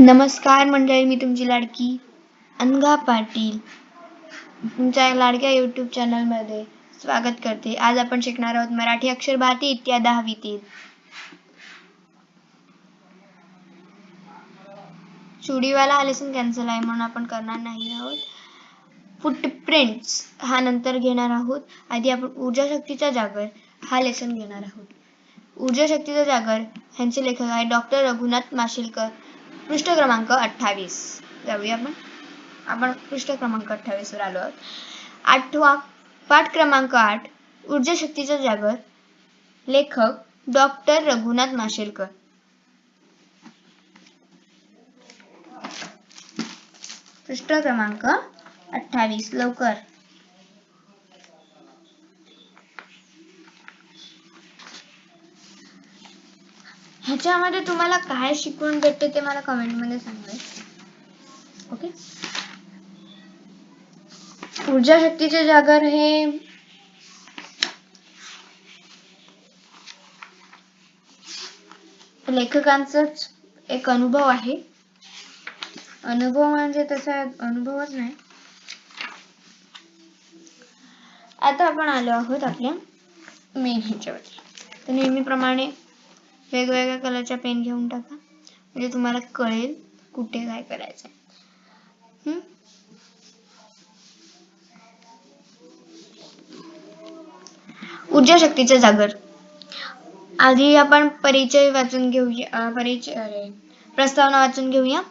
नमस्कार मंडळी, मी तुमची लाडकी अनघा पाटील तुमच्या लाडक्या YouTube चॅनलमध्ये स्वागत करते. आज आपण शिकणार आहोत मराठी अक्षर भारती इत्या 10वीतील चुडीवाला हा लेसन कॅन्सल आहे म्हणून आपण करणार नाही आहोत. फुटप्रिंट्स हा नंतर घेणार आहोत. आधी आपण ऊर्जा शक्तीचा जागर हा लेसन घेणार आहोत. ऊर्जा शक्तीचा जागर ह्यांचे लेखक आहे डॉक्टर रघुनाथ माशेलकर. पृष्ठ क्रमांक 28. जाऊया आपण पृष्ठ क्रमांक 28 वर आलो आहोत. आठवा पाठ क्रमांक 8 ऊर्जा शक्तीचा जागर. लेखक डॉक्टर रघुनाथ माशेलकर. पृष्ठ क्रमांक 28 लवकर. ह्याच्यामध्ये तुम्हाला काय शिकवून भेटते ते मला कमेंट मध्ये सांगा. ओके. ऊर्जा शक्तीचे जागर हे लेखकांचाच एक अनुभव आहे. अनुभव म्हणजे तसा अनुभवच नाही. आता आपण आलो आहोत आपल्या मेन ह्याच्यावरती. तर नेहमीप्रमाणे वेगवेगळ्या कलरच्या पेन घेऊन टाका म्हणजे तुम्हाला कळेल कुठे काय करायचं. ऊर्जा शक्तीचा जागर. आधी आपण परिचय वाचून घेऊया. प्रस्तावना वाचून घेऊया.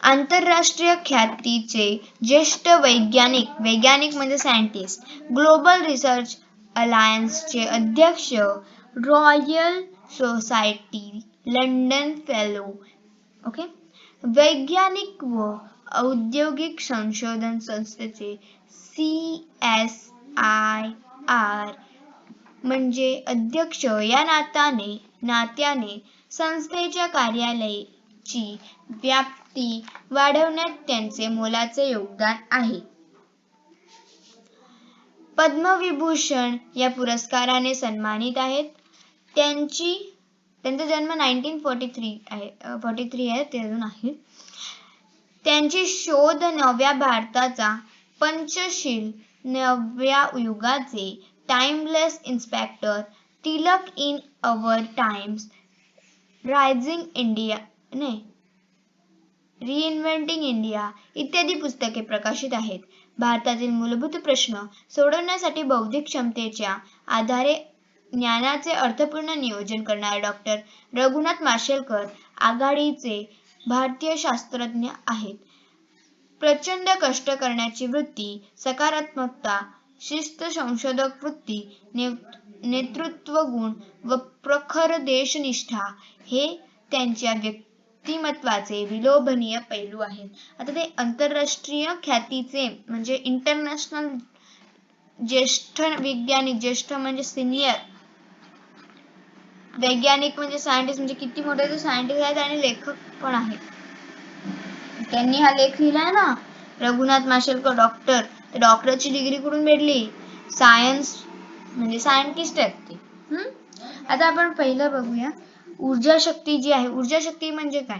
आंतरराष्ट्रीय ख्यातीचे ज्येष्ठ वैज्ञानिक म्हणजे सायंटिस्ट, ग्लोबल रिसर्च अलायन्सचे अध्यक्ष, royal society London fellow. Okay. वैज्ञानिक व औद्योगिक संशोधन संस्थेचे CSIR म्हणजे अध्यक्ष या नात्याने संस्थेच्या कार्यालयाची व्याप्ती वाढवण्यात त्यांचे मोलाचे योगदान आहे. पद्मविभूषण या पुरस्काराने सन्मानित आहेत. त्यांचा जन्म 1943 आहे ते अजून आहे. त्यांची शोध नव्या भारताचा पंचशील, नव्या युगाचे timeless inspector, Tilak in our times, rising India reinventing India इत्यादी पुस्तके प्रकाशित आहेत. भारतातील मूलभूत प्रश्न सोडवण्यासाठी बौद्धिक क्षमतेच्या आधारे ज्ञानाचे अर्थपूर्ण नियोजन करणारे डॉक्टर रघुनाथ माशेलकर आघाडीचे भारतीय शास्त्रज्ञ आहेत. प्रचंड कष्ट करण्याची वृत्ती, सकारात्मकता, शिस्त, संशोधक वृत्ती, नेतृत्व गुण व प्रखर देशनिष्ठा हे त्यांच्या व्यक्तिमत्वाचे विलोभनीय पैलू आहेत. आता ते आंतरराष्ट्रीय ख्यातीचे म्हणजे इंटरनॅशनल ज्येष्ठ वैज्ञानिक, ज्येष्ठ म्हणजे सिनियर, वैज्ञानिक म्हणजे सायंटिस्ट म्हणजे किती मोठे ते सायंटिस्ट आहेत आणि लेखक पण आहेत. त्यांनी हा लेख लिहिलाय ना रघुनाथ माशेलकर डॉक्टर. डॉक्टरची डिग्री कुठून भेटली? सायन्स म्हणजे सायंटिस्ट आहेत ते. आता आपण पहिलं बघूया ऊर्जा शक्ती जी आहे. ऊर्जा शक्ती म्हणजे काय?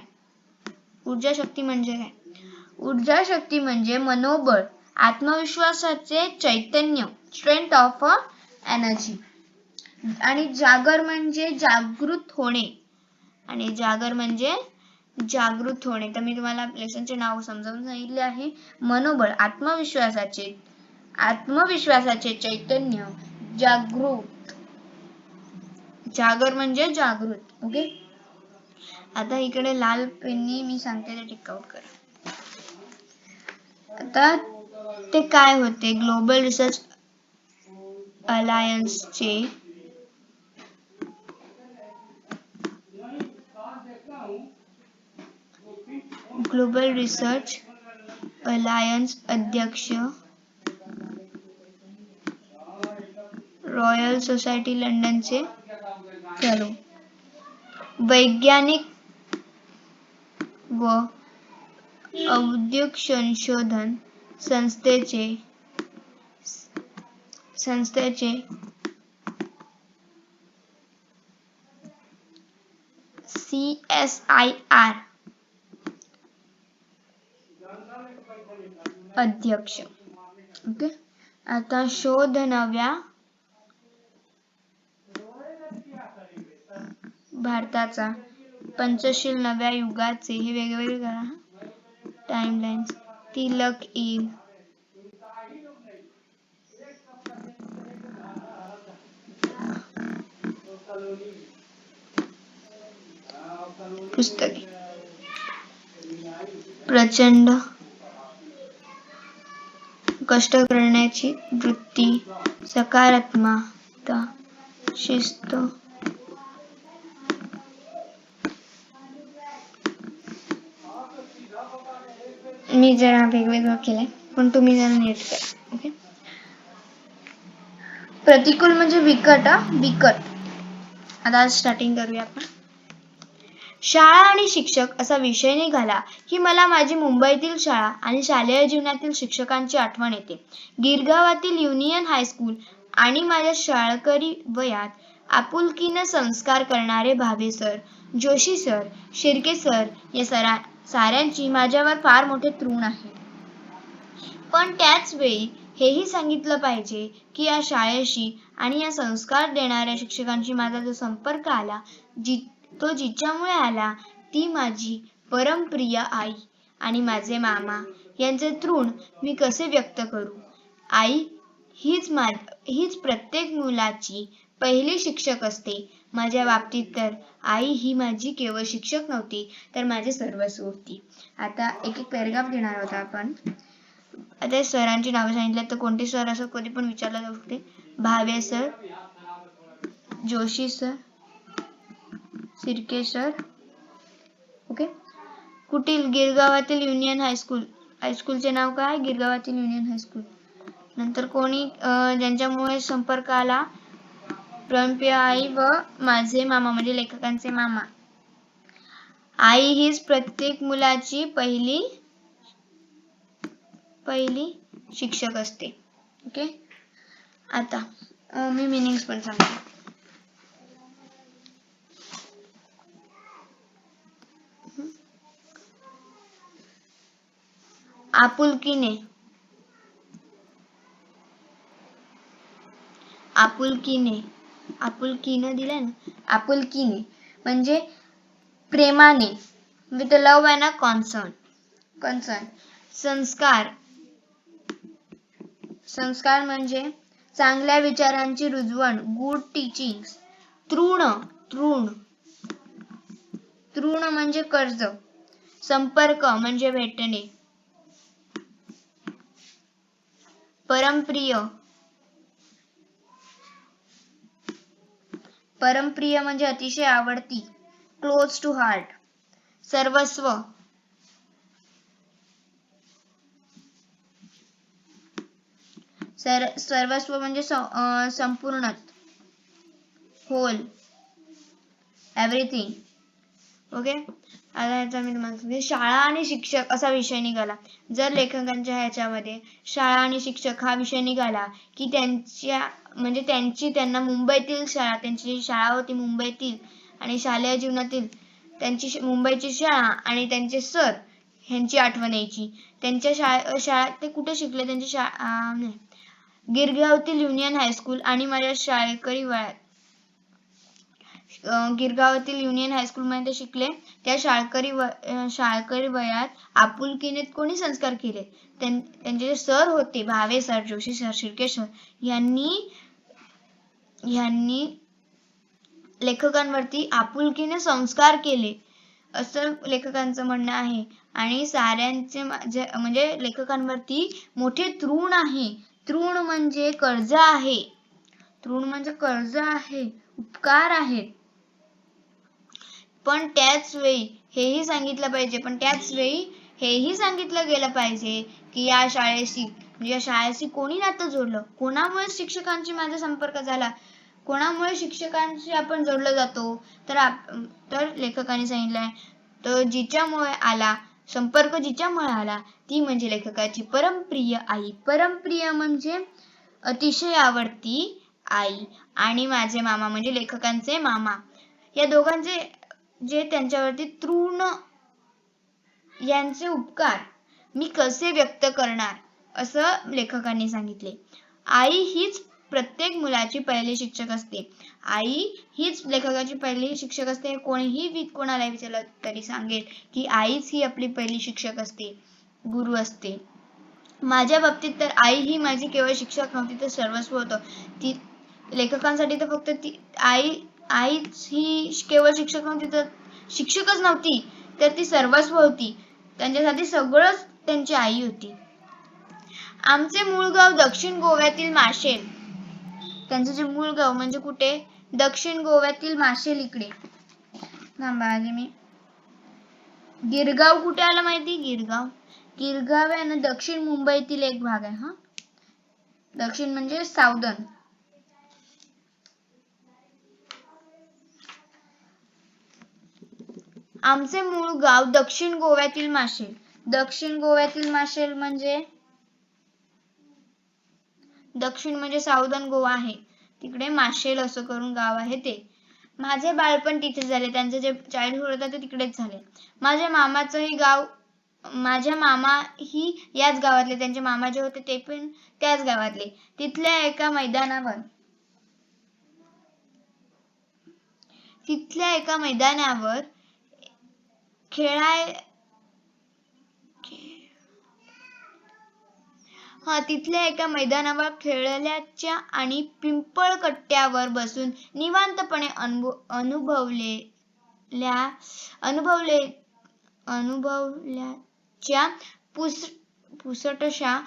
ऊर्जा शक्ती म्हणजे मनोबळ, आत्मविश्वासाचे चैतन्य, स्ट्रेंथ ऑफ एनर्जी. आणि जागर म्हणजे जागृत होणे. तर मी तुम्हाला लेसनचे नाव समजावून सांगितले आहे. मनोबळ, आत्मविश्वासाचे चैतन्य, जागर म्हणजे जागृत. ओके. आता इकडे लाल पेननी मी सांगते ते टिक आउट करा. आता ते काय होते? ग्लोबल रिसर्च अलायन्सचे अध्यक्ष, रॉयल सोसायटी लंडनचे फेलो, वैज्ञानिक व औद्योगिक संशोधन संस्थेचे CSIR अध्यक्ष. ओके. आता शोध नव्या भारताचा, पंचशील नव्या युगाचे, हे वेगवेगळे करा टाइमलाईन्स. तिलक इन, पुस्तके. प्रचंड कष्ट करण्याची वृत्ती, सकारात्मकता, शिस्त, मी जरा वेगवेगळं केलंय पण तुम्ही जरा नीट करा. ओके. प्रतिकूल म्हणजे बिकट. बिकट. आता स्टार्टिंग करूया आपण. शाळा आणि शिक्षक असा विषय निघाला की मला माझी मुंबईतील शाळा आणि शालेय जीवनातील शिक्षकांची आठवण येते. गिरगावातील युनियन हायस्कूल आणि माझ्या शाळकरी वयात आपुलकीनं संस्कार करणारे Bhave sir, Joshi sir, Shirke sir या साऱ्यांची माझ्यावर फार मोठे ऋण आहे. पण त्याच वेळी हेही सांगितलं पाहिजे की या शाळेशी आणि या संस्कार देणाऱ्या शिक्षकांशी माझा जो संपर्क आला, तो जिच्यामुळे आला ती माझी परमप्रिय आई आणि माझे मामा यांचे ऋण मी कसे व्यक्त करू. आई हीच प्रत्येक मुलाची पहिली शिक्षक असते. माझ्या बाबतीत तर आई ही माझी केवळ शिक्षक नव्हती तर माझे सर्वस्व होती. आता एक एक पॅराग्राफ घेणार आहोत आपण. आता सरांची नावे सांगितलं तर कोणते सर असं कधी पण विचारलं जाऊ शकते. Bhave sir, Joshi sir, Shirke sir. Okay. कुठील? गिरगावातील युनियन हायस्कूल. हायस्कूलचे नाव काय? गिरगावातील युनियन हायस्कूल. नंतर कोणी ज्यांच्यामुळे संपर्क आला? परमप्रिय आई व माझे मामा म्हणजे लेखकांचे मामा. आई हीच प्रत्येक मुलाची पहिली शिक्षक असते. ओके. आता मी मीनिंग्स पण सांगते. आपुलकीने, आपुलकीने दिलाय ना. आपुलकीने म्हणजे प्रेमाने, with love and a concern. संस्कार म्हणजे चांगल्या विचारांची रुजवण, गुड टीचिंग. तृण म्हणजे कर्ज. संपर्क म्हणजे भेटणे. परमप्रिय म्हणजे अतिशय आवडती, क्लोज टू हार्ट. सर्वस्व म्हणजे संपूर्ण, होल, एव्हरीथिंग. ओके. आता याचा मी तुम्हाला सांगते. शाळा आणि शिक्षक असा विषय निघाला. जर लेखकांच्या ह्याच्यामध्ये शाळा आणि शिक्षक हा विषय निघाला की त्यांना मुंबईतील शाळा, त्यांची शाळा होती मुंबईतील आणि शालेय जीवनातील त्यांची मुंबईची शाळा आणि त्यांचे सर ह्यांची आठवण यायची. त्यांच्या शाळा ते कुठे शिकले? त्यांची शाळा गिरगावातील युनियन हायस्कूल आणि माझ्या शाळकरी वयात. गिरगावातील युनियन हायस्कूल मध्ये शिकले. त्या शाळकरी वयात आपुलकीने कोणी संस्कार केले? त्यांचे जे सर होते, Bhave sir, Joshi sir, Shirke sir यांनी लेखकांवरती आपुलकीने संस्कार केले असं लेखकांचं म्हणणं आहे. आणि साऱ्यांचे म्हणजे लेखकांवरती मोठे ऋण आहे. ऋण म्हणजे कर्ज आहे. उपकार आहे. पण त्याच वेळी हेही सांगितलं गेलं पाहिजे की या शाळेशी कोणी नातं जोडलं, कोणामुळे शिक्षकांशी माझा संपर्क झाला, कोणामुळे शिक्षकांशी आपण जोडलं जातो, तर लेखकाने सांगितलंय तर संपर्क जिच्यामुळे आला ती म्हणजे लेखकाची परमप्रिय आई. परमप्रिय म्हणजे अतिशय आवडती आई आणि माझे मामा म्हणजे लेखकांचे मामा. या दोघांचे जे त्यांच्यावरती ऋण, यांचे उपकार मी कसे व्यक्त करणार असं लेखकांनी सांगितले. आई हीच प्रत्येक मुलाची पहिली शिक्षक असते. आई हीच लेखकाची पहिली शिक्षक असते. कोणीही कोणाला विचारलं तरी सांगेल की आईच ही आपली पहिली शिक्षक असते, गुरु असते. माझ्या बाबतीत तर आई ही माझी केवळ शिक्षक नव्हती तर सर्वस्व होतं. ती लेखकांसाठी तर फक्त ती आईच ही केवळ शिक्षक नव्हती तर शिक्षकच नव्हती तर ती सर्वस्व होती. त्यांच्यासाठी सगळंच त्यांची आई होती. आमचे मूळ गाव दक्षिण गोव्यातील माशेल. त्यांचं जे मूळ गाव म्हणजे कुठे? दक्षिण गोव्यातील माशेल इकडे. थांबा आले मी. गिरगाव कुठे आलं माहिती? गिरगाव आहे ना दक्षिण मुंबईतील एक भाग आहे. दक्षिण म्हणजे साऊदर्न. आमचे मूळ गाव दक्षिण गोव्यातील माशेल. दक्षिण गोव्यातील माशेल म्हणजे दक्षिण म्हणजे साऊदर्न गोवा आहे. तिकडे माशेल असं करून गाव आहे ते. माझे बालपण तिथे झाले. त्यांचे जे चाइल्डहुड होतं ते तिकडेच झाले. माझ्या मामाचंही गाव माझ्या मामा ही याच गावातले. त्यांचे मामा जे होते ते पण त्याच गावातले. तिथल्या एका मैदानावर तिथल्या एका मैदानावर खेळल्याच्या आणि पिंपळ कट्ट्यावर बसून निवांतपणे अनुभवल्याच्या पुसटशा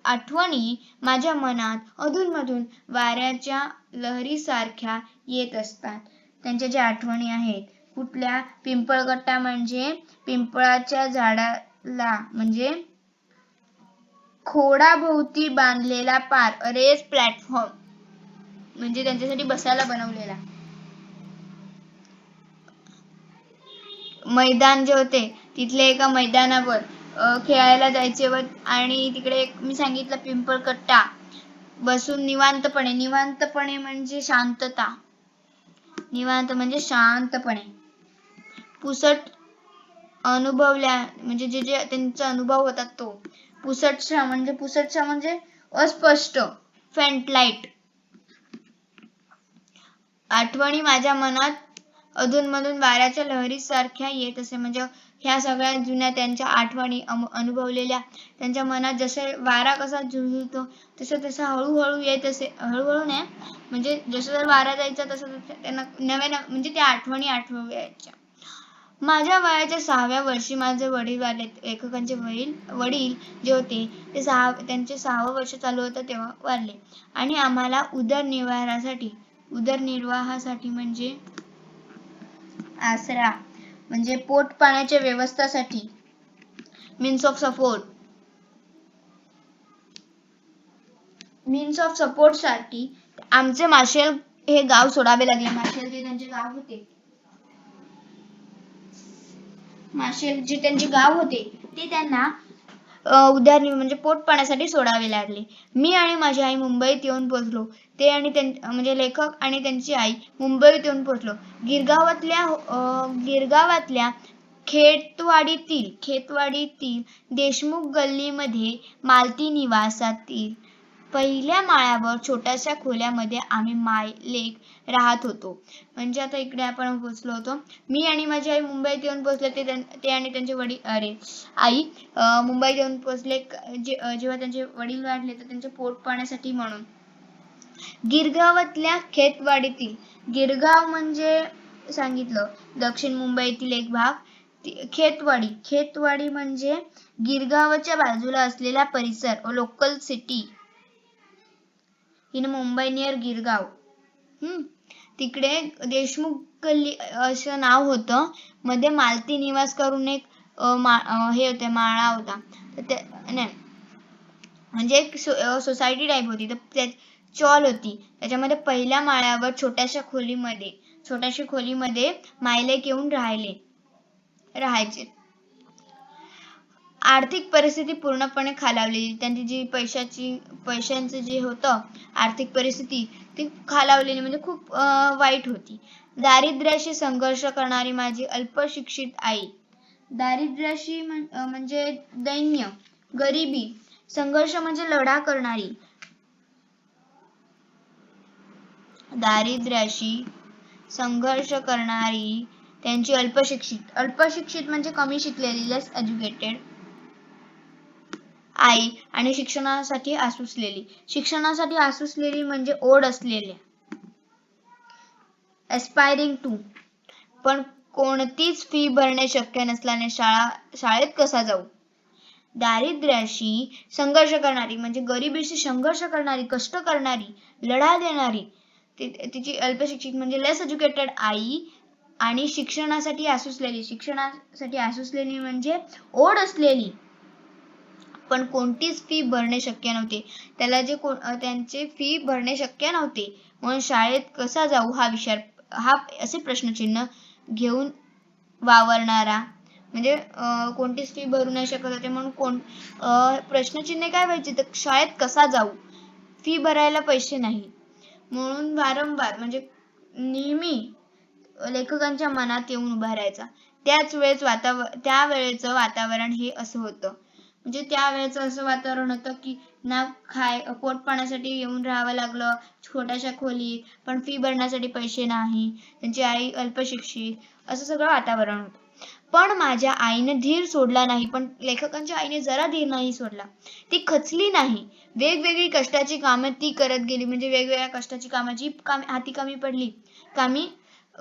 आठवणी माझ्या मनात अधूनमधून वाऱ्याच्या लहरीसारख्या येत असतात. त्यांच्या ज्या आठवणी आहेत कुठल्या? पिंपळकट्टा म्हणजे पिंपळाच्या झाडाला म्हणजे खोडाभोवती बांधलेला रेस प्लॅटफॉर्म म्हणजे त्यांच्यासाठी बसायला बनवलेला. मैदान जे होते तिथले एका मैदानावर खेळायला जायचे आणि तिकडे मी सांगितलं पिंपळकट्टा बसून निवांतपणे म्हणजे शांतपणे पुसट अनुभवल्या म्हणजे जे त्यांचा अनुभव होता तो पुसटशा म्हणजे अस्पष्ट फेंट लाईट आठवणी माझ्या मनात अधूनमधून वाऱ्याच्या लहरीसारख्या येत असे. म्हणजे ह्या सगळ्या जुन्या त्यांच्या आठवणी अनुभवलेल्या त्यांच्या मनात जसे वारा कसा झुळझुळतो तसं हळूहळू येत असे. हळूहळू नाही म्हणजे जसं वारा जायचा तसं त्यांना नव्या म्हणजे त्या आठवणी आठवायच्या. माझ्या वयाच्या 6व्या वर्षी माझे वडील वारले. लेखकांचे वडील जे होते ते त्यांचे 6वं वर्ष चालू होतं तेव्हा वारले आणि आम्हाला उदरनिर्वाहासाठी म्हणजे आसरा म्हणजे पोट पाण्याच्या व्यवस्थेसाठी मीन्स ऑफ सपोर्ट साठी आमचे माशेल हे गाव सोडावे लागले. माशेल जे त्यांचे गाव होते ते त्यांना म्हणजे पोट पाण्यासाठी सोडावे लागले. मी आणि माझी आई मुंबईत येऊन पोहोचलो. ते आणि म्हणजे लेखक आणि त्यांची आई मुंबईत येऊन पोहोचलो. गिरगावातल्या खेतवाडीतील देशमुख गल्लीमध्ये मालती निवासातील पहिल्या माळ्यावर छोट्याशा खोल्यामध्ये आम्ही लेक राहत होतो. म्हणजे आता इकडे आपण पोहोचलो होतो. मी आणि माझी आई मुंबईत येऊन पोहोचले. ते आणि त्यांचे आई मुंबईत येऊन पोहोचले जेव्हा त्यांचे वडील वारले तर त्यांचे पोट पाण्यासाठी म्हणून. गिरगावातल्या खेतवाडीतील गिरगाव म्हणजे सांगितलं दक्षिण मुंबईतील एक भाग. खेतवाडी म्हणजे गिरगावच्या बाजूला असलेला परिसर local city in Mumbai near Girgaon. तिकडे देशमुख गल्ली असं नाव होतं. मध्ये मालती निवास करून एक हे होते माळा होता. म्हणजे एक सोसायटी टाईप होती. तर चॉल होती. त्याच्यामध्ये पहिल्या माळ्यावर छोट्याशा खोलीमध्ये मायलेक येऊन राहायचे. आर्थिक परिस्थिती पूर्णपणे खालावलेली. त्यांची जी पैशांचं जे होतं आर्थिक परिस्थिती ती खालावलेली म्हणजे खूप वाईट होती. दारिद्र्याशी संघर्ष करणारी माझी अल्पशिक्षित आई दारिद्र्याशी म्हणजे दैन्य, गरिबी, संघर्ष म्हणजे लढा करणारी, दारिद्र्याशी संघर्ष करणारी, त्यांची अल्पशिक्षित म्हणजे कमी शिकलेली, लेस एज्युकेटेड आई आणि शिक्षणासाठी आसुसलेली म्हणजे ओढ असलेले, एस्पायरिंग टू, पण कोणतीच फी भरणे शक्य नसल्याने शाळेत कसा जाऊ. दारिद्र्याशी संघर्ष करणारी म्हणजे गरिबीशी संघर्ष करणारी, कष्ट करणारी, लढा देणारी, तिची अल्पशिक्षित म्हणजे लेस एज्युकेटेड आई आणि शिक्षणासाठी आसुसलेली म्हणजे ओढ असलेली, पण कोणतीच फी भरणे शक्य नव्हते. त्याला त्यांचे फी भरणे शक्य नव्हते म्हणून शाळेत कसा जाऊ हा असे प्रश्नचिन्ह घेऊन वावरणारा म्हणजे कोणतीच फी भरू नाही शकत होते म्हणून प्रश्नचिन्ह काय व्हायचे तर शाळेत कसा जाऊ, फी भरायला पैसे नाही म्हणून वारंवार म्हणजे नेहमी लेखकांच्या मनात येऊन उभा राहायचा. त्यावेळेचं वातावरण हे असं होतं म्हणजे त्यावेळेचं असं वातावरण होतं की ना पोट पाण्यासाठी येऊन राहावं लागलं छोट्याशा खोलीत, पण फी भरण्यासाठी पैसे नाही, त्यांची आई अल्पशिक्षित, असं सगळं वातावरण होतं. पण माझ्या आईने धीर सोडला नाही, पण लेखकांच्या आईने जरा धीर नाही सोडला. ती खचली नाही. वेगवेगळी कष्टाची कामे ती करत गेली म्हणजे वेगवेगळ्या कष्टाची कामे जी हाती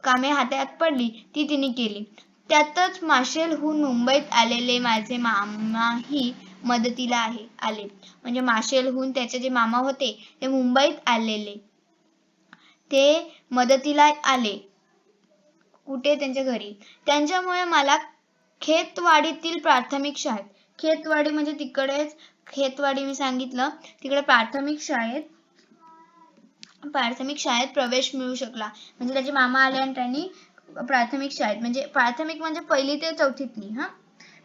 कामे हातात पडली ती तिने केली. त्यातच माशेलहून मुंबईत आलेले माझे मामाही मदतीला आले. म्हणजे माशेलहून त्याचे जे मामा होते ते मुंबईत आलेले, ते मदतीला आले. कुठे त्यांच्या घरी. त्यांच्यामुळे मला खेतवाडीतील प्राथमिक शाळेत, खेतवाडी म्हणजे तिकडेच खेतवाडी मी सांगितलं तिकडे प्राथमिक शाळेत प्रवेश मिळू शकला. म्हणजे त्याचे मामा आले आणि त्यांनी प्राथमिक म्हणजे पहिली ते चौथीतली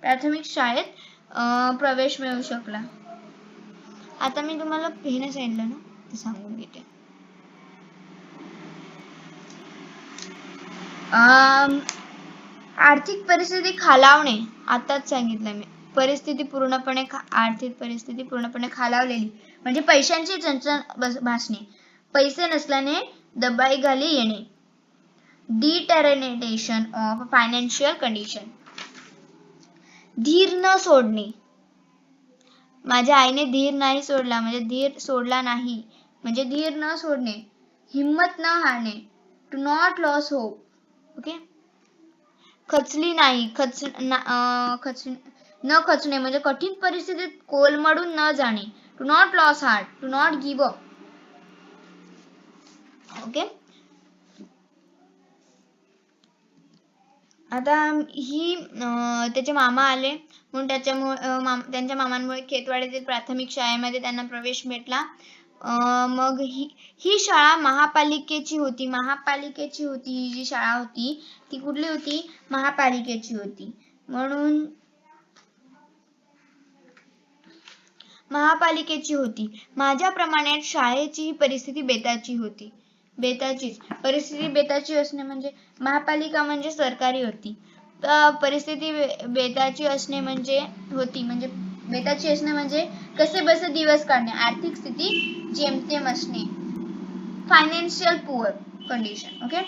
प्राथमिक शाळेत प्रवेश मिळू शकला. आता मी तुम्हाला हे सांगितलं ना ते सांगून घेते. आर्थिक परिस्थिती खालावणे, आताच सांगितलं मी. आर्थिक परिस्थिती पूर्णपणे खालावलेली म्हणजे पैशांची चणचण भासणे, पैसे नसल्याने दबाईखाली येणे, डिटॅरिटेशन ऑफ फायनान्शियल कंडिशन, धीर न सोडणे. माझ्या आईने धीर नाही सोडला म्हणजे धीर सोडला नाही म्हणजे धीर न सोडणे, हिम्मत न हारणे, to not lose hope. Okay, खचली नाही न खचणे म्हणजे कठीण परिस्थितीत कोलमडून न जाणे, to not lose heart, to not give up. Okay, आता त्याचे मामा आले म्हणून त्यांच्या मामांमुळे खेतवाडीतील प्राथमिक शाळेमध्ये त्यांना प्रवेश भेटला. मग ही शाळा महापालिकेची होती ही जी शाळा होती ती कुठली होती, महापालिकेची होती. म्हणून महापालिकेची होती. माझ्याप्रमाणे शाळेची परिस्थिती परिस्थिती बेताची असणे म्हणजे महापालिका म्हणजे सरकारी होती, तर परिस्थिती बेताची असणे म्हणजे कसे बसे दिवस काढणे, आर्थिक स्थिती जेमतेम असणे, फायनान्शियल पुअर कंडिशन. ओके,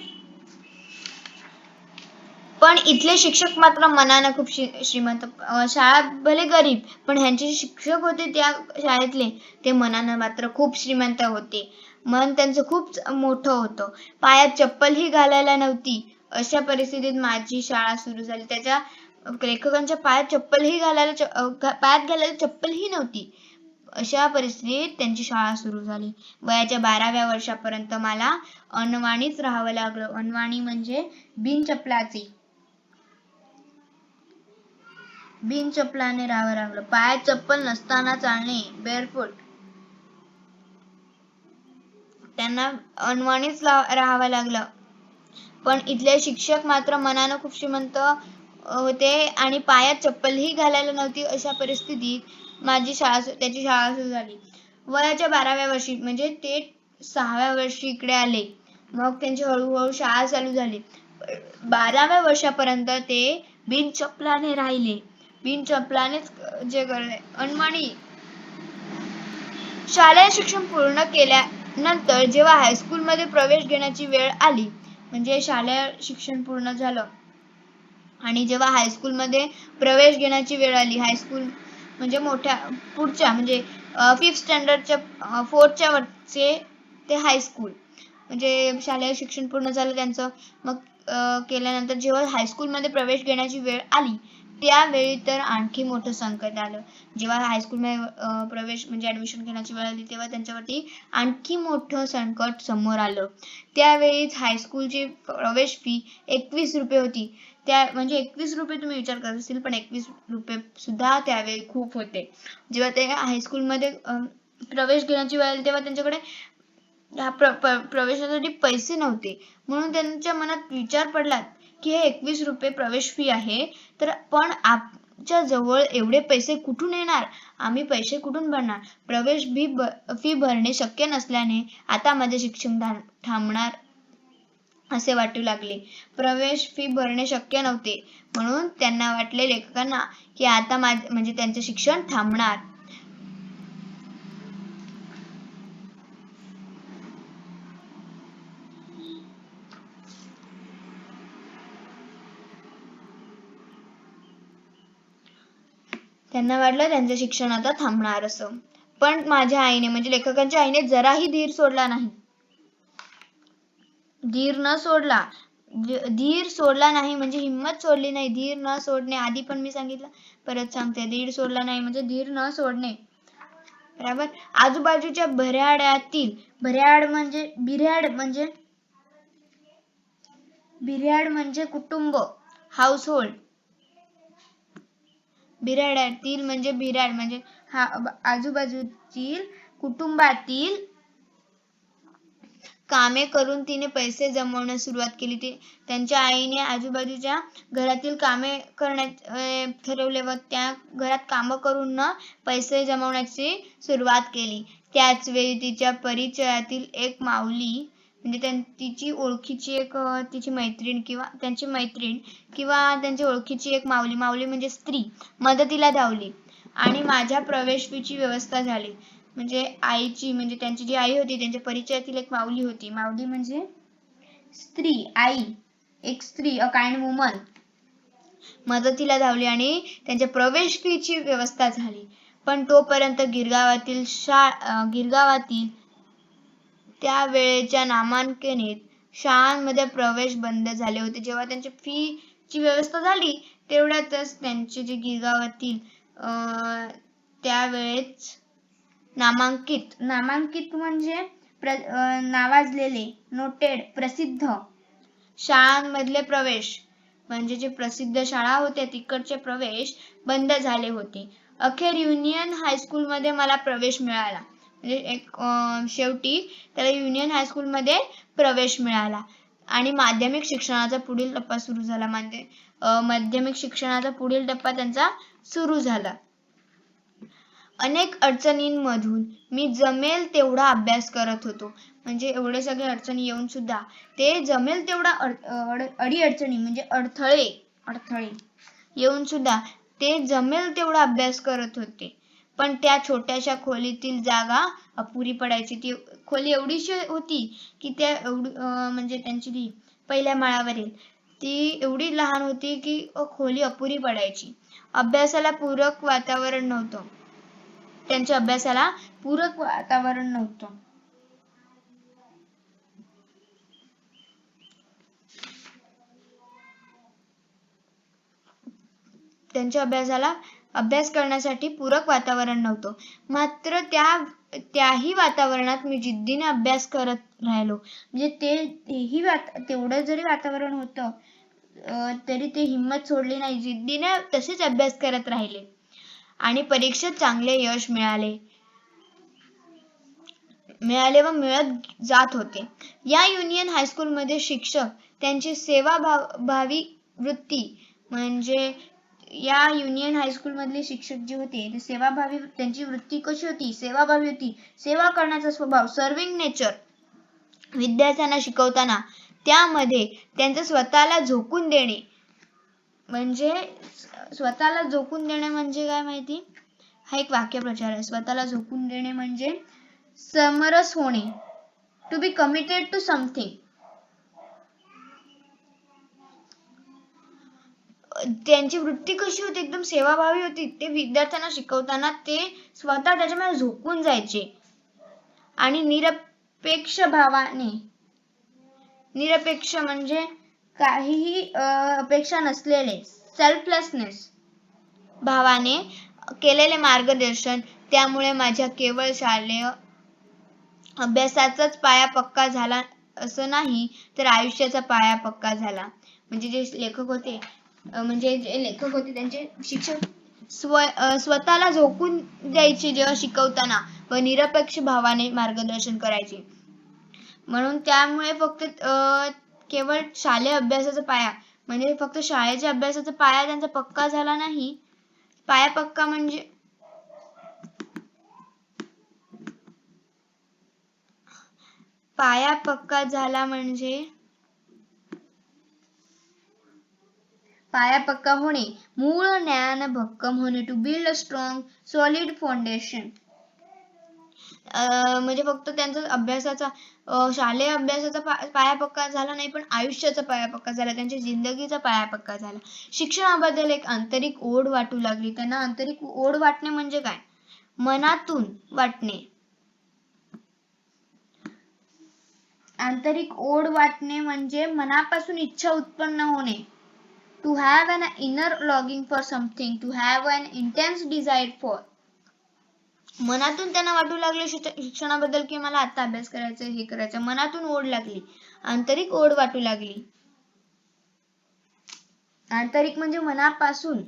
पण इथले शिक्षक मात्र मनानं खूप श्रीमंत. शाळा भले गरीब पण ह्यांचे शिक्षक होते त्या शाळेतले ते मनानं मात्र खूप श्रीमंत होते. मन त्यांचं खूप मोठं होतं. पायात चप्पल ही घालायला नव्हती अशा परिस्थितीत माझी शाळा सुरू झाली. त्याच्या लेखकांच्या पायात घालायला चप्पल ही नव्हती अशा परिस्थितीत त्यांची शाळा सुरू झाली. वयाच्या 12व्या वर्षापर्यंत मला अनवाणीच राहावं लागलं. अनवाणी म्हणजे बिनचपलाने राहावं लागलं. पायात चप्पल नसताना चालणे, बेअरफूट. त्यांना अनवाणीच राहावं लागलं. पण इथले शिक्षक मात्र मनानं खूप श्रीमंत होते आणि पायात चप्पलही घालायला नव्हती अशा परिस्थितीत त्याची शाळा सुरू झाली. वयाच्या 12व्या वर्षी म्हणजे ते 6व्या वर्षी इकडे आले. मग त्यांची हळूहळू शाळा चालू झाली. 12व्या वर्षापर्यंत ते बिन चपलाने राहिले, बिन चपलानेच जे करणे. अनमणी शालेय शिक्षण पूर्ण केल्यानंतर जेव्हा हायस्कूलमध्ये प्रवेश घेण्याची वेळ आली, म्हणजे शालेय शिक्षण पूर्ण झालं आणि जेव्हा हायस्कूलमध्ये प्रवेश घेण्याची वेळ आली, हायस्कूल म्हणजे मोठ्या पुढच्या म्हणजे 5th स्टँडर्डच्या 4th वरचे ते हायस्कूल, म्हणजे शालेय शिक्षण पूर्ण झालं त्यांचं. मग केल्यानंतर जेव्हा हायस्कूलमध्ये प्रवेश घेण्याची वेळ आली, त्यावेळी तर आणखी मोठं संकट आलं. जेव्हा हायस्कूलमध्ये प्रवेश म्हणजे ॲडमिशन घेण्याची वेळ आली, तेव्हा त्यांच्यावरती आणखी मोठं संकट समोर आलं. त्यावेळीच हायस्कूलची प्रवेश फी 21 रुपये होती. त्या म्हणजे 21 रुपये तुम्ही विचार करत असतील, पण 21 रुपये सुद्धा त्यावेळी खूप होते. जेव्हा ते हायस्कूलमध्ये प्रवेश घेण्याची वेळ आली, तेव्हा त्यांच्याकडे प्रवेशासाठी पैसे नव्हते. म्हणून त्यांच्या मनात विचार पडला की हे 21 रुपये प्रवेश फी आहे, तर पण आमच्या जवळ एवढे पैसे कुठून येणार? आम्ही पैसे कुठून भरणार? प्रवेश फी भरणे शक्य नसल्याने आता माझे शिक्षण थांबणार असे वाटू लागले. प्रवेश फी भरणे शक्य नव्हते, म्हणून त्यांना वाटले लेखकांना की आता म्हणजे त्यांचे शिक्षण थांबणार. त्यांना वाटलं त्यांचे शिक्षण आता थांबणार असं. पण माझ्या आईने म्हणजे लेखकांच्या आईने जराही धीर सोडला नाही. धीर सोडला नाही म्हणजे हिंमत सोडली नाही. धीर न सोडणे, आधी पण मी सांगितलं, परत सांगते. धीर सोडला नाही म्हणजे धीर न सोडणे. बरोबर. आजूबाजूच्या बिऱ्हाड म्हणजे कुटुंब, हाऊसहोल्ड. बिऱ्हाडातील म्हणजे बिऱ्हाड म्हणजे आजूबाजूतील कुटुंबातील कामे करून तिने पैसे जमवण्यास सुरुवात केली. त्यांच्या आईने आजूबाजूच्या घरातील कामे करण्यास ठरवले व त्या घरात कामं करून पैसे जमवण्याची सुरुवात केली. त्याच वेळी तिच्या परिचयातील एक माऊली म्हणजे तिची ओळखीची एक तिची मैत्रीण किंवा त्यांची ओळखीची एक माऊली म्हणजे स्त्री मदतीला धावली आणि माझ्या प्रवेश फीची व्यवस्था झाली. म्हणजे आईची म्हणजे त्यांची जी आई होती, त्यांच्या परिचयातील एक माऊली होती. माऊली म्हणजे स्त्री, आई, एक स्त्री, अ काइंड वुमन, मदतीला धावली आणि त्यांच्या प्रवेश फीची व्यवस्था झाली. पण तोपर्यंत गिरगावातील त्यावेळेच्या नामांकित शाळांमध्ये प्रवेश बंद झाले होते. जेव्हा त्यांची फीची व्यवस्था झाली, तेवढ्यातच त्यांचे जे गिरगावातील त्यावेळेस नामांकित म्हणजे नावाजलेले, नोटेड, प्रसिद्ध शाळांमधले प्रवेश म्हणजे जे प्रसिद्ध शाळा होत्या तिकडचे प्रवेश बंद झाले होते. अखेर युनियन हायस्कूलमध्ये मला प्रवेश मिळाला. म्हणजे शेवटी त्याला युनियन हायस्कूलमध्ये प्रवेश मिळाला आणि माध्यमिक शिक्षणाचा पुढील टप्पा सुरू झाला. माध्यमिक शिक्षणाचा पुढील टप्पा त्यांचा सुरू झाला. अनेक अडचणींमधून मी जमेल तेवढा अभ्यास करत होतो. म्हणजे एवढे सगळे अडचणी येऊन सुद्धा ते जमेल तेवढा अडीअडचणी म्हणजे अडथळे येऊन सुद्धा ते जमेल तेवढा अभ्यास करत होते. पण त्या छोट्याशा खोलीतील जागा अपुरी पडायची. ती खोली एवढीशी होती की म्हणजे त्यांची ती पहिल्या माळ्यावरील ती एवढी लहान होती की खोली अपुरी पडायची. अभ्यासाला पूरक वातावरण नव्हतं. त्यांच्या अभ्यासाला पूरक वातावरण नव्हतं. त्यांच्या अभ्यास करण्यासाठी पूरक वातावरण नव्हतं. मात्र त्याही वातावरणात मी जिद्दीने अभ्यास करत राहिलो. म्हणजे तेवढं जरी वातावरण होतं तरी ते हिंमत सोडली नाही. जिद्दीने तसेच अभ्यास करत राहिले आणि परीक्षेत चांगले यश मिळाले व मिळत जात होते. या युनियन हायस्कूलमध्ये शिक्षक त्यांची सेवाभावी वृत्ती म्हणजे या युनियन हायस्कूल मधले शिक्षक जे होते ते सेवाभावी, त्यांची वृत्ती कशी होती? सेवाभावी होती. सेवा करण्याचा स्वभाव, सर्विंग नेचर. विद्यार्थ्यांना शिकवताना त्यामध्ये त्यांचं स्वतःला झोकून देणे म्हणजे स्वतःला झोकून देणे म्हणजे काय माहिती? हा एक वाक्यप्रचार आहे. स्वतःला झोकून देणे म्हणजे समरस होणे, to be committed to something. त्यांची वृत्ती कशी होती? एकदम सेवाभावी होती. ते विद्यार्थ्यांना शिकवताना ते स्वतः त्याच्यामध्ये झोकून जायचे आणि निरपेक्ष भावाने, निरपेक्ष म्हणजे काहीही अपेक्षा नसलेले, सेल्फलेसनेस भावाने केलेले मार्गदर्शन, त्यामुळे माझ्या केवळ शालेय अभ्यासाचाच पाया पक्का झाला असं नाही, तर आयुष्याचा पाया पक्का झाला. म्हणजे जे लेखक होते त्यांचे शिक्षक स्वतःला झोकून द्यायचे जेव्हा शिकवताना व निरपेक्ष भावाने मार्गदर्शन करायचे. म्हणून त्यामुळे फक्त केवळ शालेय अभ्यासाचा पाया म्हणजे फक्त शाळेच्या अभ्यासाचा पाया त्यांचा पक्का झाला नाही. पाया पक्का म्हणजे पाया पक्का झाला म्हणजे पाया पक्का होणे, मूळ ज्ञान भक्कम होणे, to build a strong solid foundation. म्हणजे फक्त त्यांचा अभ्यासाचा शालेय अभ्यासाचा पाया पक्का झाला नाही, पण आयुष्याचा पाया पक्का झाला, त्यांच्या जिंदगीचा पाया पक्का झाला. शिक्षणाबद्दल एक आंतरिक ओढ वाटू लागली त्यांना. आंतरिक ओढ वाटणे म्हणजे काय? मनातून वाटणे. आंतरिक ओढ वाटणे म्हणजे मनापासून इच्छा उत्पन्न होणे. To have an inner longing for something, to have an intense desire for. मनातून त्यांना वाटू लागले शिक्षणाबद्दल की मला आता अभ्यास करायचा, हे करायचं. मनातून ओढ लागली, आंतरिक ओढ वाटू लागली. आंतरिक म्हणजे मनापासून.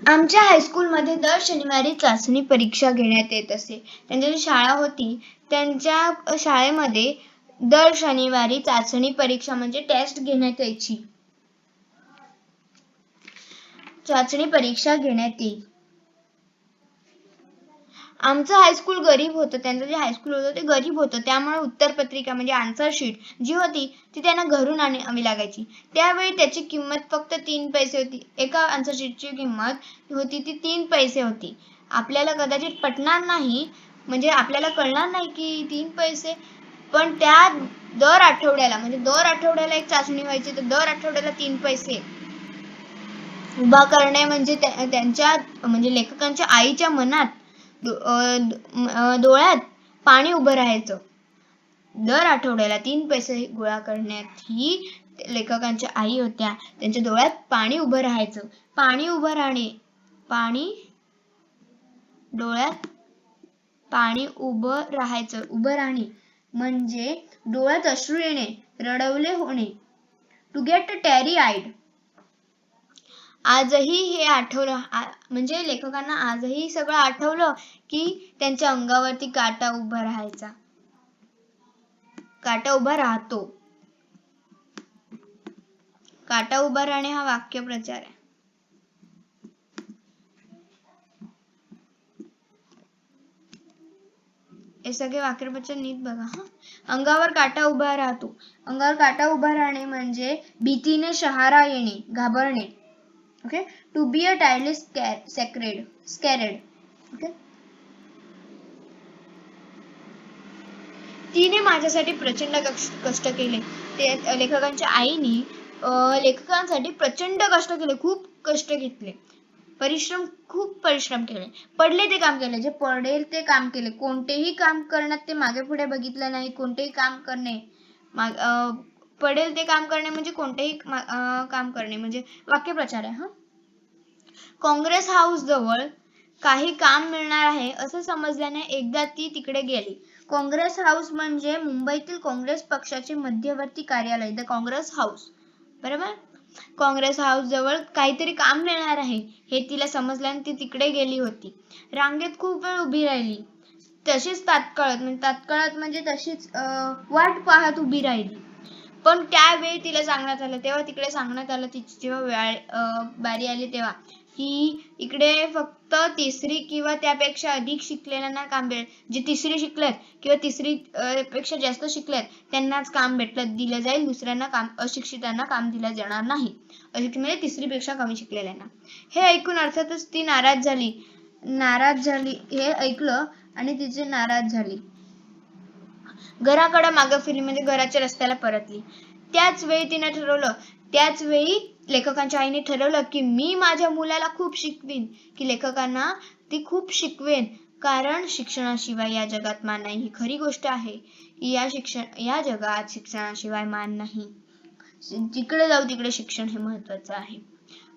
आमच्या हायस्कूलमध्ये दर शनिवारी चाचणी परीक्षा घेण्यात येत असे. त्यांची जी शाळा होती त्यांच्या शाळेमध्ये दर शनिवारी चाचणी परीक्षा म्हणजे टेस्ट घेण्यात यायची. चाचणी परीक्षा घेण्यात येईल. आमचं हायस्कूल गरीब होतं. त्यांचं जे हायस्कूल होतं ते गरीब होतं. त्यामुळे उत्तरपत्रिका म्हणजे आन्सर शीट जी होती ती त्यांना घरून आणावी लागायची. त्यावेळी त्याची किंमत फक्त 3 पैसे होती. एका आन्सर शीटची किंमत होती ती 3 पैसे होती. आपल्याला कदाचित पटणार नाही, म्हणजे आपल्याला कळणार नाही की 3 पैसे, पण त्या दर आठवड्याला एक चाचणी व्हायची, तर दर आठवड्याला 3 पैसे उभा करणे म्हणजे त्यांच्या म्हणजे लेखकांच्या आईच्या मनात डोळ्यात पाणी उभं राहायचं. दर आठवड्याला 3 पैसे गोळा करण्यात ही लेखकांच्या आई होत्या. त्यांच्या डोळ्यात पाणी उभं राहायचं. पाणी उभं राहणे, डोळ्यात पाणी उभं राहणे म्हणजे डोळ्यात अश्रू येणे, रडवले होणे. To get teary eyed. आजही हे आठवलं म्हणजे लेखकांना आजही सगळं आठवलं की त्यांच्या अंगावरती काटा उभा राहतो. काटा उभा राहणे हा वाक्यप्रचार आहे. हे सगळे वाक्यप्रचार नीट बघा. अंगावर काटा उभा राहतो. अंगावर काटा उभा राहणे म्हणजे भीतीने शहारा येणे, घाबरणे. Okay, to be entirely scared. Okay, तिने माझ्यासाठी प्रचंड कष्ट केले. ते लेखकांच्या आईने लेखकांसाठी प्रचंड कष्ट केले, खूप कष्ट घेतले, खूप परिश्रम केले, पडले ते काम केले, जे पडेल ते काम केले. कोणतेही काम करण्यात ते मागे पुढे बघितलं नाही. कोणतेही काम करणे, पडेल ते काम करणे म्हणजे कोणतेही काम करणे म्हणजे वाक्यप्रचार आहे. काँग्रेस हाऊस जवळ काही काम मिळणार आहे असं समजल्याने एकदा ती तिकडे गेली. काँग्रेस हाऊस म्हणजे मुंबईतील काँग्रेस पक्षाचे मध्यवर्ती कार्यालय, द काँग्रेस हाऊस. बरोबर. काँग्रेस हाऊस जवळ काहीतरी काम मिळणार आहे हे तिला समजल्याने ती तिकडे गेली होती. रांगेत खूप वेळ उभी राहिली. तशीच तात्काळात म्हणजे तशीच वाट पाहत उभी राहिली. पण त्यावेळी तिला सांगण्यात आलं, तेव्हा तिकडे सांगण्यात आलं, तिची जेव्हा बारी आली तेव्हा की इकडे फक्त तिसरी किंवा त्यापेक्षा अधिक शिकलेल्यांना काम मिळेल. जे तिसरी शिकलेत किंवा तिसरी पेक्षा जास्त शिकलेत त्यांनाच काम दिलं जाईल. दुसऱ्यांना अशिक्षितांना काम दिलं जाणार नाही. अशिक्षित म्हणजे तिसरी पेक्षा कमी शिकलेल्यांना. हे ऐकून अर्थातच ती नाराज झाली. हे ऐकलं आणि तिची नाराज झाली. घराकडे मागे फिरली म्हणजे घराच्या रस्त्याला परतली. त्याच वेळी लेखकांच्या आईने ठरवलं की मी माझ्या मुलाला खूप शिकवीन, की लेखकांना ती खूप शिकवेन, कारण शिक्षणाशिवाय या जगात मान नाही. ही खरी गोष्ट आहे की या जगात शिक्षणाशिवाय मान नाही. जिकडे जाऊ तिकडे शिक्षण हे महत्त्वाचं आहे.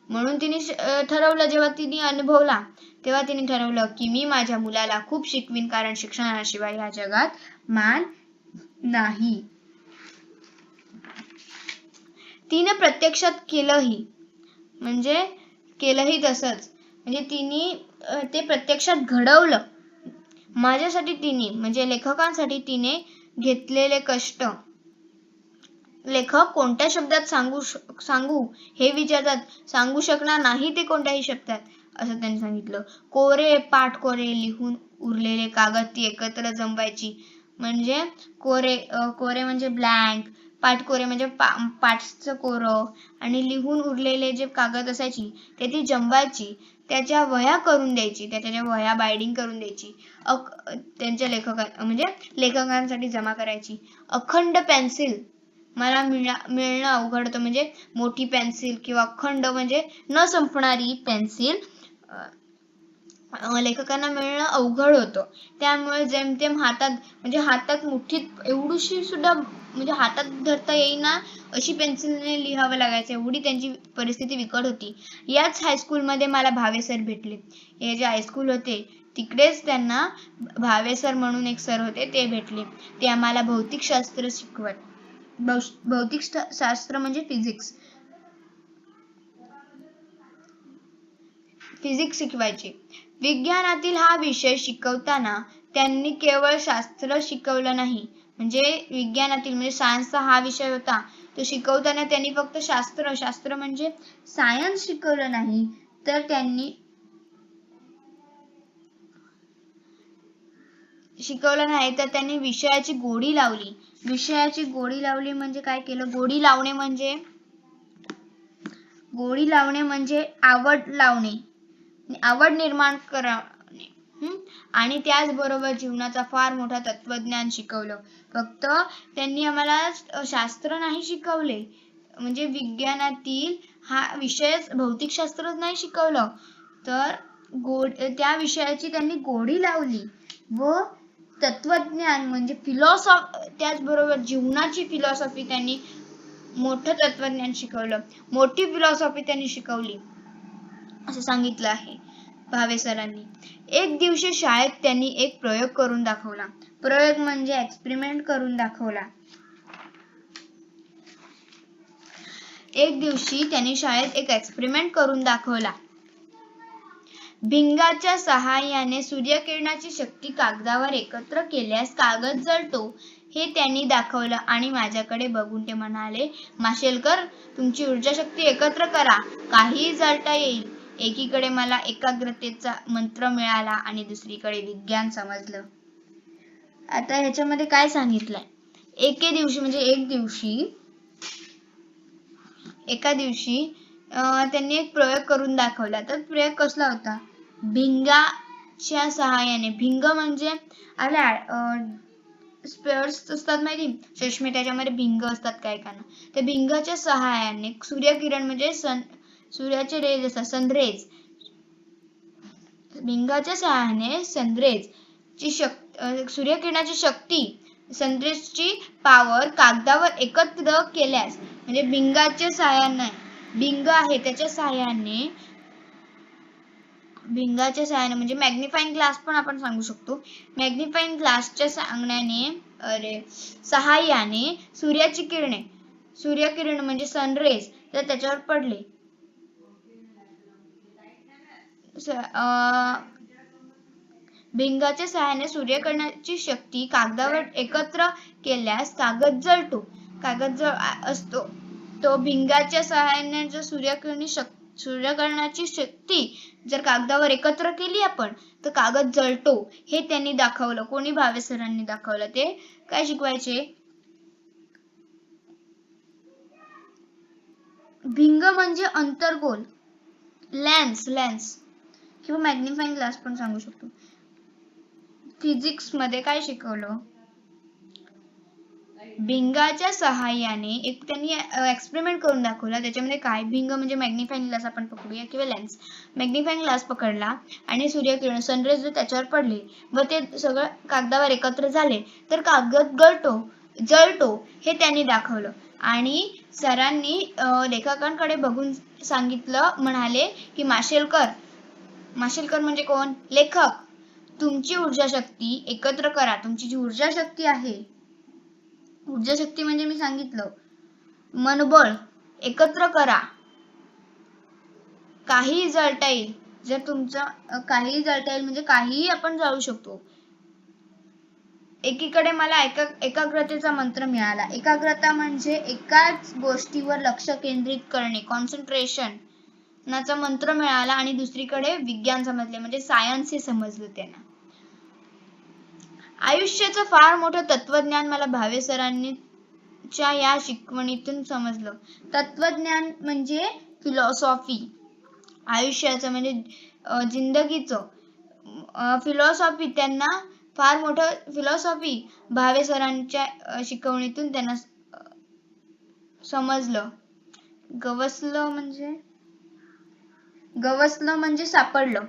म्हणून तिने ठरवलं, जेव्हा तिने अनुभवला तेव्हा तिने ठरवलं की मी माझ्या मुलाला खूप शिकवीन, कारण शिक्षणाशिवाय या जगात मान नाही. तिने प्रत्यक्षात केलंही तसंच. म्हणजे तिने ते प्रत्यक्षात घडवलं. माझ्यासाठी तिने म्हणजे लेखकांसाठी तिने घेतलेले कष्ट लेखक कोणत्या शब्दात सांगू हे विचारतात. सांगू शकणार नाही ते कोणत्याही शब्दात, असं त्यांनी सांगितलं. पाठकोरे लिहून उरलेले कागद ती एकत्र जमवायची. म्हणजे कोरे म्हणजे ब्लँक, पाठकोरे म्हणजे पाठचं कोरं, आणि लिहून उरलेले जे कागद असायची ते ती जमवायची. त्याच्या वह्या करून द्यायची, त्याच्या वह्या बाइंडिंग करून द्यायची. त्यांच्या लेखकांसाठी जमा करायची. अखंड पेन्सिल मला मिळणं अवघड होतं. म्हणजे मोठी पेन्सिल किंवा अखंड म्हणजे न संपणारी पेन्सिल लेखकांना मिळणं अवघड होतं. त्यामुळे जेमतेम हातात मुठीत एवढीशी सुद्धा म्हणजे हातात धरता येईना अशी पेन्सिलने लिहावं लागायचं, एवढी त्यांची परिस्थिती बिकट होती. याच हायस्कूलमध्ये मला भावे सर भेटले. हे जे हायस्कूल होते तिकडेच त्यांना भावे सर म्हणून एक सर होते, ते भेटले. ते आम्हाला भौतिकशास्त्र शिकवत. भौतिकशास्त्र म्हणजे फिजिक्स शिकवायचे. विज्ञानातील हा विषय शिकवताना त्यांनी केवळ शास्त्र शिकवलं नाही, म्हणजे विज्ञानातील म्हणजे सायन्सचा हा विषय होता, तो शिकवताना त्यांनी फक्त शास्त्र म्हणजे सायन्स शिकवलं नाही, तर त्यांनी विषयाची गोडी लावली. म्हणजे काय केलं? गोडी लावणे म्हणजे आवड निर्माण करणे आणि त्याचबरोबर जीवनाचा फार मोठा तत्वज्ञान शिकवलं. फक्त त्यांनी आम्हाला शास्त्र नाही शिकवले, म्हणजे विज्ञानातील हा विषय भौतिकशास्त्रच नाही शिकवलं, तर त्या विषयाची त्यांनी गोडी लावली व तत्वज्ञान म्हणजे त्याचबरोबर जीवनाची फिलॉसॉफी त्यांनी मोठं तत्वज्ञान शिकवलं, मोठी फिलॉसॉफी त्यांनी शिकवली, असं सांगितलं आहे भावे सरांनी. एक दिवशी शाळेत त्यांनी एक प्रयोग करून दाखवला. प्रयोग म्हणजे एक्सपेरिमेंट करून दाखवला. एक दिवशी त्यांनी शाळेत एक एक्सपेरिमेंट करून दाखवला. भिंगाच्या सहाय्याने सूर्यकिरणाची शक्ती कागदावर एकत्र केल्यास कागद जळतो हे त्यांनी दाखवलं आणि माझ्याकडे बघून ते म्हणाले, माशेलकर, तुमची ऊर्जा शक्ती एकत्र करा, काहीही जळता येईल. एकीकडे मला एकाग्रतेचा मंत्र मिळाला आणि दुसरीकडे विज्ञान समजलं. आता ह्याच्यामध्ये काय सांगितलंय? एके दिवशी त्यांनी एक प्रयोग करून दाखवला. तर प्रयोग कसला होता? भिंगाच्या सहाय्याने, भिंग म्हणजे स्पेअर्स असतात माहिती, चष्मे त्याच्यामध्ये भिंग असतात काय ना, त्या भिंगाच्या सहाय्याने सूर्यकिरण म्हणजे सूर्याचे रेज असतात, सनरेज, भिंगाच्या सहाय्याने सूर्यकिरणाची शक्ती, सनरेजची पॉवर कागदावर एकत्र केल्यास, म्हणजे भिंगाच्या सहाय्याने, भिंग आहे त्याच्या सहाय्याने म्हणजे मॅग्निफाइंग ग्लास पण आपण सांगू शकतो. मॅग्निफाइंग ग्लासच्या सहाय्याने सूर्याची किरणे सूर्यकिरण म्हणजे सनरेज जर त्याच्यावर पडले भिंगाच्या सहाय्याने सूर्यकिरणाची शक्ती कागदावर एकत्र केल्यास कागद जळतो. कागद असतो तो भिंगाच्या सहाय्याने जर सूर्यकिरणाची शक्ती जर कागदावर एकत्र केली आपण तर कागद जळतो हे त्यांनी दाखवलं. कोणी? भावे सरांनी दाखवलं. ते काय शिकवायचे? भिंग म्हणजे अंतर्गोल, लेन्स किंवा मॅग्निफाइंग ग्लास पण सांगू शकतो. फिजिक्स मध्ये काय शिकवलं? भिंगाच्या सहाय्याने एक त्यांनी एक्सपेरिमेंट करून दाखवला. त्याच्यामध्ये काय? भिंग म्हणजे मॅग्निफाइंग ग्लास आपण पकडूया किंवा लेन्स. मॅग्निफाइंग ग्लास पकडला आणि सूर्यकिरण सनरेज जर त्याच्यावर पडले व ते सगळं कागदावर एकत्र झाले तर कागद जळतो हे त्यांनी दाखवलं. आणि सरांनी लेखकांकडे बघून सांगितलं, म्हणाले की माशेलकर म्हणजे कोण? लेखक. तुमची ऊर्जा शक्ती एकत्र करा. तुमची जी ऊर्जा शक्ती आहे, ऊर्जा शक्ती म्हणजे मी सांगितलं मनोबळ एकत्र करा. काहीही जळता येईल. जर तुमचं काहीही जळता येईल म्हणजे काहीही आपण जाळू शकतो. एकीकडे मला एकाग्रतेचा मंत्र मिळाला. एकाग्रता म्हणजे एकाच गोष्टीवर लक्ष केंद्रित करणे, कॉन्सन्ट्रेशन नाचा मंत्र मिळाला. आणि दुसरीकडे विज्ञान समजले म्हणजे सायन्स हे समजलं त्यांना. आयुष्याचं फार मोठं तत्वज्ञान मला भावे सरांनी या शिकवणीतून समजलं. तत्वज्ञान म्हणजे फिलॉसॉफी, आयुष्याचं म्हणजे जिंदगीचं फिलॉसॉफी. त्यांना फार मोठं फिलॉसॉफी भावे सरांच्या शिकवणीतून त्यांना समजलं. गवसलं म्हणजे सापडलं,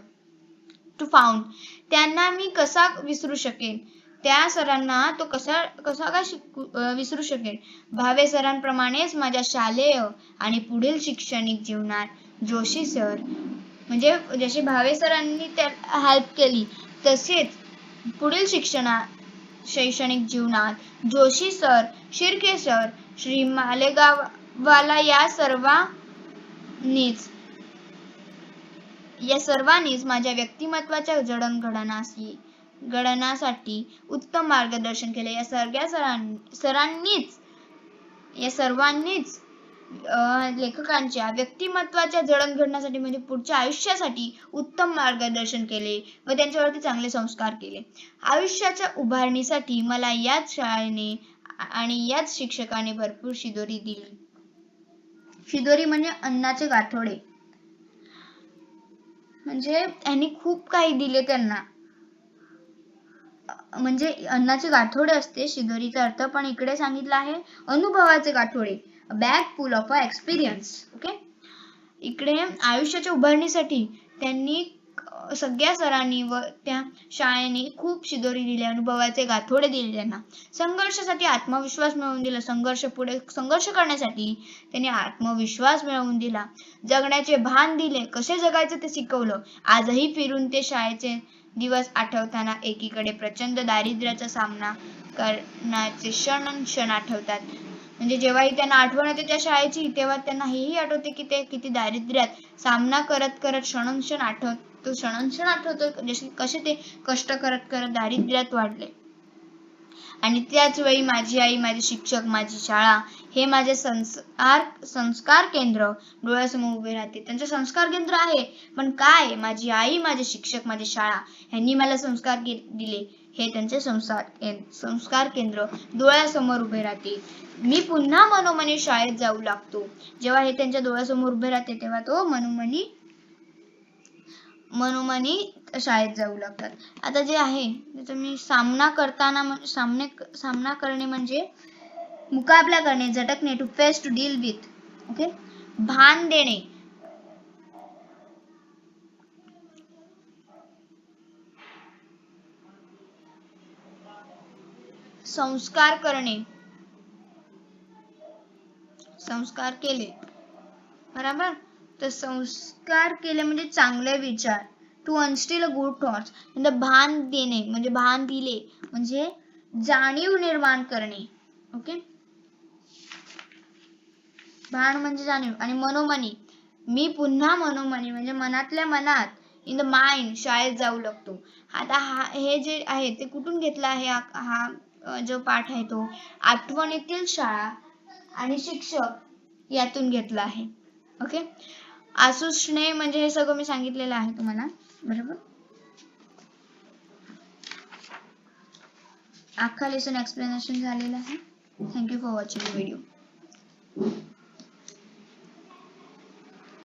टू फाउंड. त्यांना मी कसा विसरू शकेन? त्या सरांना तो कसा काय विसरू शकेन? भावे सरांप्रमाणेच माझ्या शालेय आणि पुढील शैक्षणिक जीवनात जोशी सर म्हणजे जसे भावे सरांनी हेल्प केली तसेच पुढील शैक्षणिक जीवनात जोशी सर, शिर्के सर, श्री मालेगाववाला या सर्वांनीच माझ्या व्यक्तिमत्वाच्या जडणघडणासाठी उत्तम मार्गदर्शन केले. या सर्वांनीच लेखकांच्या व्यक्तिमत्वाच्या जडणघडणासाठी म्हणजे पुढच्या आयुष्यासाठी उत्तम मार्गदर्शन केले व त्यांच्यावरती चांगले संस्कार केले. आयुष्याच्या उभारणीसाठी मला याच शाळेने आणि याच शिक्षकाने भरपूर शिदोरी दिली. शिदोरी म्हणजे अन्नाचे गाठोडे, म्हणजे त्यांनी खूप काही दिले त्यांना. म्हणजे अन्नाचे गाठोडे असते शिदोरीचा अर्थ, पण इकडे सांगितलं आहे अनुभवाचे गाठोडे, bag full of experience. Okay. इकडे आयुष्याच्या उभारणीसाठी त्यांनी सगळ्या सरांनी व त्या शाळेने खूप शिदोरी दिल्या, अनुभवाचे गाठोडे दिले त्यांना. संघर्षासाठी आत्मविश्वास मिळवून दिला. संघर्ष करण्यासाठी त्यांनी आत्मविश्वास मिळवून दिला. जगण्याचे भान दिले, कसे जगायचे ते शिकवलं. आजही फिरून ते शाळेचे दिवस आठवताना एकीकडे प्रचंड दारिद्र्याचा सामना करण्याचे क्षण आठवतात. म्हणजे जेव्हाही त्यांना आठवण येते त्या शाळेची तेव्हा त्यांना हेही आठवते की ते किती दारिद्र्यात सामना करत क्षणोक्षण आठवतो कसे ते कष्ट करत दारिद्र्यात वाढले. आणि त्याच वेळी माझी आई, माझे शिक्षक, माझी शाळा हे माझे संस्कार केंद्र डोळ्यासमोर उभे राहते. त्यांचे संस्कार केंद्र आहे, पण काय? माझी आई, माझे शिक्षक, माझी शाळा यांनी मला संस्कार दिले हे त्यांचे संस्कार केंद्र डोळ्यासमोर उभे राहते. मी पुन्हा मनोमनी शाळेत जाऊ लागतो. जेव्हा हे त्यांच्या डोळ्यासमोर उभे राहते तेव्हा तो मनोमनी शाळेत जाऊ लागतात. आता जे आहे त्याचा मी सामना करणे म्हणजे मुकाबला करणे, झटकणे, to face, to deal with. Okay. भान देणे, संस्कार करणे, संस्कार केले, बरोबर. तर संस्कार केले म्हणजे चांगले विचार, to instil a good thoughts. म्हणजे भान देणे म्हणजे भान दिले म्हणजे जाणीव निर्माण करणे. ओके. भान म्हणजे जाणीव आणि मनोमनी मी पुन्हा मनोमनी म्हणजे मनातल्या मनात इन द माइंड शाळेत जाऊ लागतो. आता हे जे आहे ते कुठून घेतलं आहे जो पाठ आहे तो आठवणीतील शाळा आणि शिक्षक यातून घेतला आहे. ओके. आसुसणे म्हणजे हे सगळं मी सांगितलेलं आहे तुम्हाला बरोबर. अख्खा लेसन एक्सप्लेनेशन झालेला आहे. Thank you for watching video.